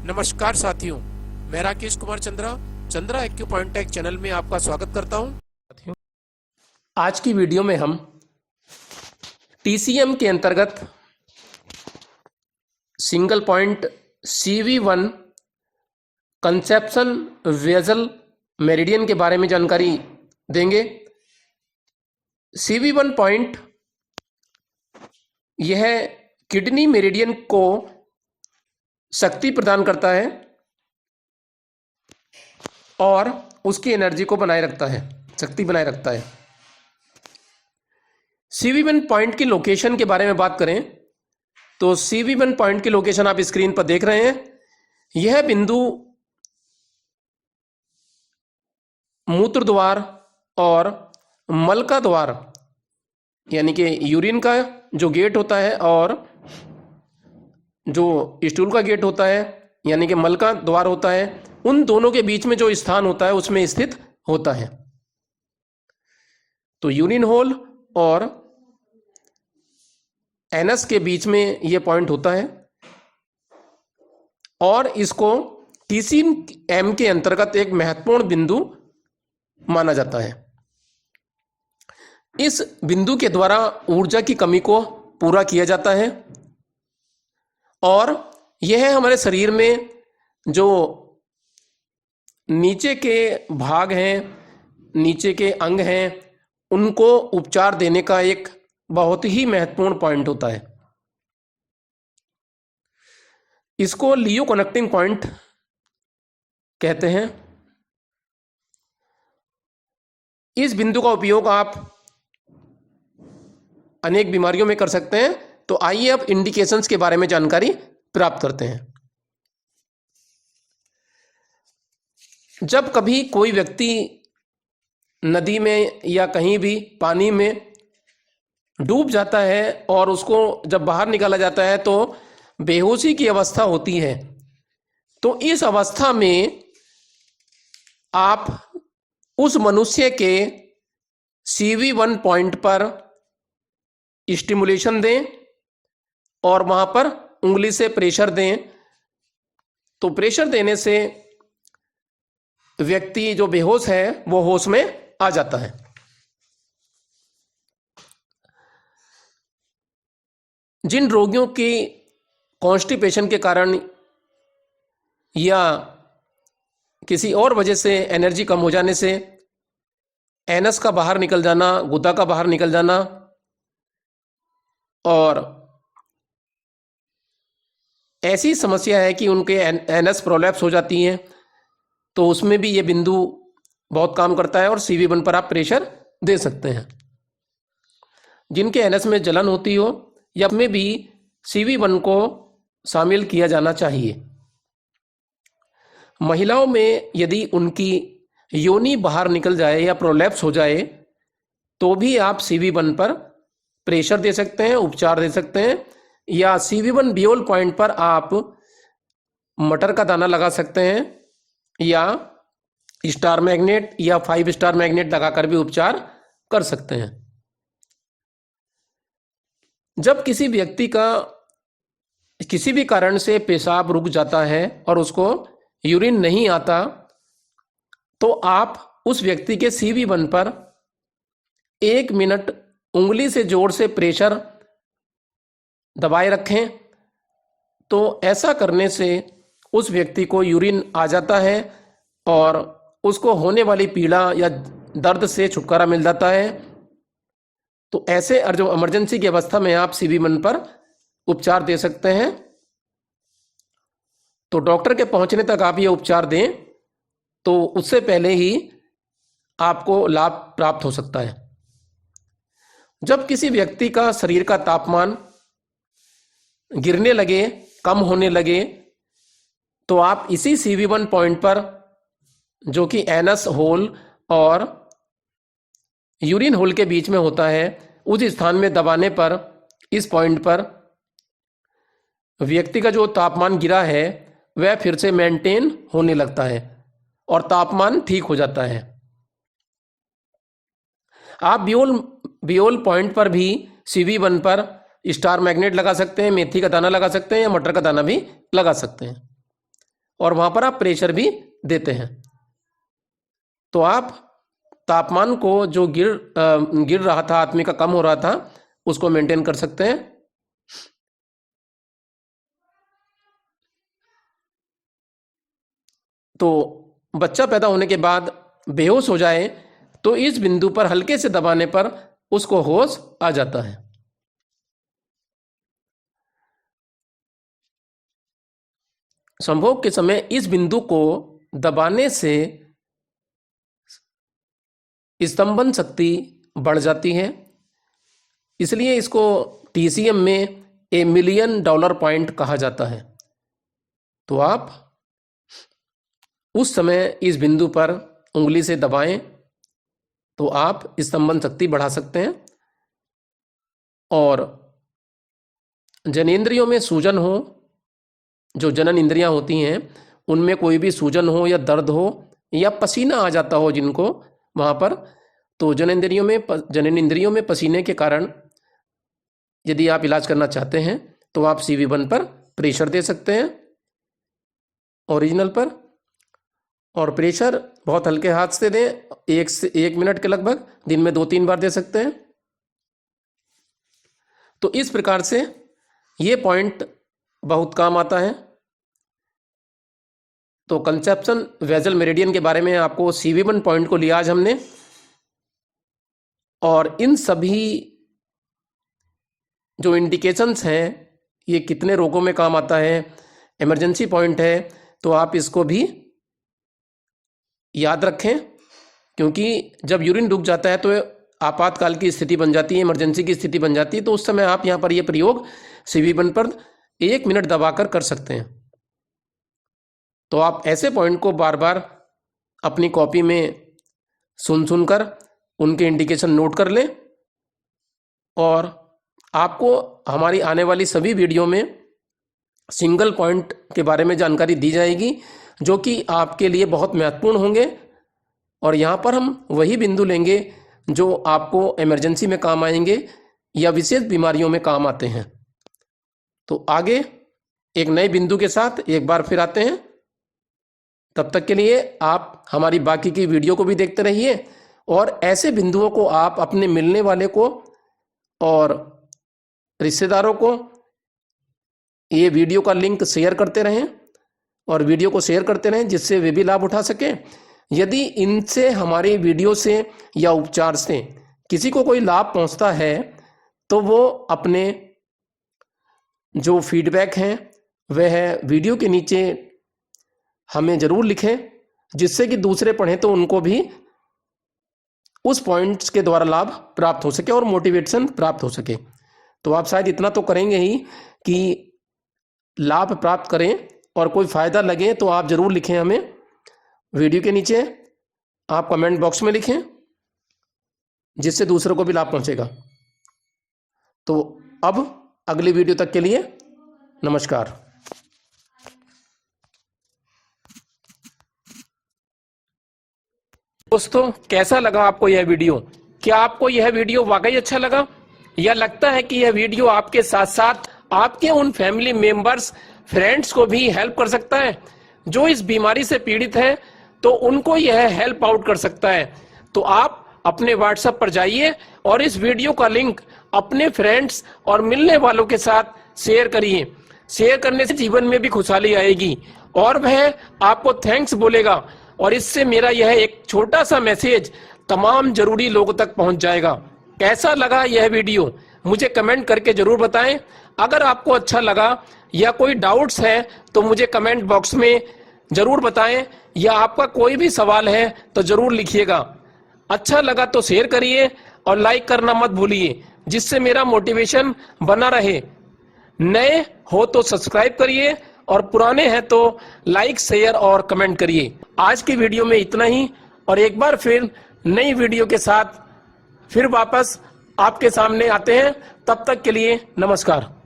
नमस्कार साथियों, मैं राकेश कुमार चंद्रा एक्यूपॉइंटेक चैनल में आपका स्वागत करता हूं। साथियों, आज की वीडियो में हम टीसीएम के अंतर्गत single point CV1 conception vessel meridian के बारे में जानकारी देंगे। CV1 पॉइंट यह किडनी मेरिडियन को शक्ति प्रदान करता है और उसकी एनर्जी को बनाए रखता है, शक्ति बनाए रखता है। CV1 पॉइंट की लोकेशन के बारे में बात करें तो CV1 पॉइंट की लोकेशन आप स्क्रीन पर देख रहे हैं। यह बिंदु मूत्र द्वार और मल का द्वार यानी कि यूरिन का जो गेट होता है और जो स्टूल का गेट होता है यानी कि मल का द्वार होता है, उन दोनों के बीच में जो स्थान होता है उसमें स्थित होता है। तो यूरिन होल और एनस के बीच में यह पॉइंट होता है और इसको TCM के अंतर्गत एक महत्वपूर्ण बिंदु माना जाता है। इस बिंदु के द्वारा ऊर्जा की कमी को पूरा किया जाता है और यह हमारे शरीर में जो नीचे के भाग हैं, नीचे के अंग हैं, उनको उपचार देने का एक बहुत ही महत्वपूर्ण पॉइंट होता है। इसको लियो कनेक्टिंग पॉइंट कहते हैं। इस बिंदु का उपयोग आप अनेक बीमारियों में कर सकते हैं। तो आइए अब इंडिकेशंस के बारे में जानकारी प्राप्त करते हैं। जब कभी कोई व्यक्ति नदी में या कहीं भी पानी में डूब जाता है और उसको जब बाहर निकाला जाता है तो बेहोशी की अवस्था होती है। तो इस अवस्था में आप उस मनुष्य के CV1 पॉइंट पर स्टिमुलेशन दें और वहां पर उंगली से प्रेशर दें। तो प्रेशर देने से व्यक्ति जो बेहोश है वो होश में आ जाता है। जिन रोगियों की कॉन्स्टिपेशन के कारण या किसी और वजह से एनर्जी कम हो जाने से एनस का बाहर निकल जाना, गुदा का बाहर निकल जाना और ऐसी समस्या है कि उनके एनस प्रोलैप्स हो जाती हैं, तो उसमें भी ये बिंदु बहुत काम करता है और CV1 पर आप प्रेशर दे सकते हैं। जिनके एनस में जलन होती हो या में भी CV1 को शामिल किया जाना चाहिए। महिलाओं में यदि उनकी योनि बाहर निकल जाए या प्रोलैप्स हो जाए तो भी आप CV1 पर प्रेशर दे सकते हैं, उपचार दे सकते हैं। या CV1 बियोल पॉइंट पर आप मटर का दाना लगा सकते हैं या स्टार मैग्नेट या 5 स्टार मैग्नेट लगाकर भी उपचार कर सकते हैं। जब किसी व्यक्ति का किसी भी कारण से पेशाब रुक जाता है और उसको यूरिन नहीं आता तो आप उस व्यक्ति के CV1 पर 1 मिनट उंगली से जोर से प्रेशर दबाए रखें। तो ऐसा करने से उस व्यक्ति को यूरिन आ जाता है और उसको होने वाली पीड़ा या दर्द से छुटकारा मिल जाता है। तो ऐसे जो इमरजेंसी की अवस्था में आप CV1 पर उपचार दे सकते हैं। तो डॉक्टर के पहुंचने तक आप ये उपचार दें तो उससे पहले ही आपको लाभ प्राप्त हो सकता है। जब किसी व्यक्ति का शरीर का तापमान गिरने लगे, कम होने लगे, तो आप इसी CV1 पॉइंट पर जो कि एनस होल और यूरिन होल के बीच में होता है, उस स्थान में दबाने पर इस पॉइंट पर व्यक्ति का जो तापमान गिरा है वह फिर से मेंटेन होने लगता है और तापमान ठीक हो जाता है। आप बियोल पॉइंट पर भी CV1 पर स्टार मैग्नेट लगा सकते हैं, मेथी का दाना लगा सकते हैं या मटर का दाना भी लगा सकते हैं। और वहां पर आप प्रेशर भी देते हैं। तो आप तापमान को जो गिर रहा था, आदमी का कम हो रहा था, उसको मेंटेन कर सकते हैं। तो बच्चा पैदा होने के बाद बेहोश हो जाए तो इस बिंदु पर हल्के से दबाने पर उसको होश आ जाता है। संभोग के समय इस बिंदु को दबाने से स्तंभन शक्ति बढ़ जाती है, इसलिए इसको TCM में $1 मिलियन पॉइंट कहा जाता है। तो आप उस समय इस बिंदु पर उंगली से दबाएं तो आप स्तंभन शक्ति बढ़ा सकते हैं। और जनेंद्रियों में सूजन हो, जो जनन इंद्रियां होती हैं, उनमें कोई भी सूजन हो या दर्द हो या पसीना आ जाता हो जिनको वहाँ पर, तो जनन इंद्रियों में पसीने के कारण यदि आप इलाज करना चाहते हैं तो आप CV1 पर प्रेशर दे सकते हैं, ओरिजिनल पर। और प्रेशर बहुत हल्के हाथ से दें, 1 मिनट के लगभग, दिन में 2-3 बार दे सकते हैं। तो इस प्रकार से ये पॉइंट बहुत काम आता है। तो कंसेप्शन वेजल मेरिडियन के बारे में आपको CV1 पॉइंट को लिया आज हमने, और इन सभी जो इंडिकेशंस हैं ये कितने रोगों में काम आता है, इमरजेंसी पॉइंट है, तो आप इसको भी याद रखें, क्योंकि जब यूरिन रुक जाता है तो आपातकाल की स्थिति बन जाती है, इमरजेंसी की स्थिति बन जाती है। तो उस समय आप यहाँ पर ये प्रयोग CV1 पर 1 मिनट दबाकर कर सकते हैं। तो आप ऐसे पॉइंट को बार बार अपनी कॉपी में सुनकर उनके इंडिकेशन नोट कर लें, और आपको हमारी आने वाली सभी वीडियो में सिंगल पॉइंट के बारे में जानकारी दी जाएगी जो कि आपके लिए बहुत महत्वपूर्ण होंगे। और यहाँ पर हम वही बिंदु लेंगे जो आपको इमरजेंसी में काम आएंगे या विशेष बीमारियों में काम आते हैं। तो आगे एक नए बिंदु के साथ एक बार फिर आते हैं। तब तक के लिए आप हमारी बाकी की वीडियो को भी देखते रहिए, और ऐसे बिंदुओं को आप अपने मिलने वाले को और रिश्तेदारों को ये वीडियो का लिंक शेयर करते रहें, और वीडियो को शेयर करते रहें जिससे वे भी लाभ उठा सकें। यदि इनसे, हमारी वीडियो से या उपचार से किसी को कोई लाभ पहुंचता है तो वो अपने जो फीडबैक हैं वह वीडियो के नीचे हमें ज़रूर लिखें, जिससे कि दूसरे पढ़ें तो उनको भी उस पॉइंट्स के द्वारा लाभ प्राप्त हो सके और मोटिवेशन प्राप्त हो सके। तो आप शायद इतना तो करेंगे ही कि लाभ प्राप्त करें, और कोई फ़ायदा लगे तो आप ज़रूर लिखें हमें वीडियो के नीचे, आप कमेंट बॉक्स में लिखें, जिससे दूसरों को भी लाभ पहुंचेगा। तो अब अगली वीडियो तक के लिए नमस्कार। दोस्तों, कैसा लगा आपको यह वीडियो? क्या आपको यह वीडियो वाकई अच्छा लगा, या लगता है कि यह वीडियो आपके साथ साथ आपके उन फैमिली मेंबर्स, फ्रेंड्स को भी हेल्प कर सकता है जो इस बीमारी से पीड़ित है, तो उनको यह हेल्प आउट कर सकता है? तो आप अपने WhatsApp पर जाइए और इस वीडियो का लिंक अपने फ्रेंड्स और मिलने वालों के साथ शेयर करिए। शेयर करने से जीवन में भी खुशहाली आएगी और वह आपको थैंक्स बोलेगा, और इससे मेरा यह एक छोटा सा मैसेज तमाम जरूरी लोगों तक पहुंच जाएगा। कैसा लगा यह वीडियो मुझे कमेंट करके जरूर बताएं। अगर आपको अच्छा लगा या कोई डाउट्स है तो मुझे कमेंट बॉक्स में जरूर बताएं, या आपका कोई भी सवाल है तो जरूर लिखिएगा। अच्छा लगा तो शेयर करिए और लाइक करना मत भूलिए, जिससे मेरा मोटिवेशन बना रहे। नए हो तो सब्सक्राइब करिए, और पुराने हैं तो लाइक, शेयर और कमेंट करिए। आज की वीडियो में इतना ही, और एक बार फिर नई वीडियो के साथ फिर वापस आपके सामने आते हैं। तब तक के लिए नमस्कार।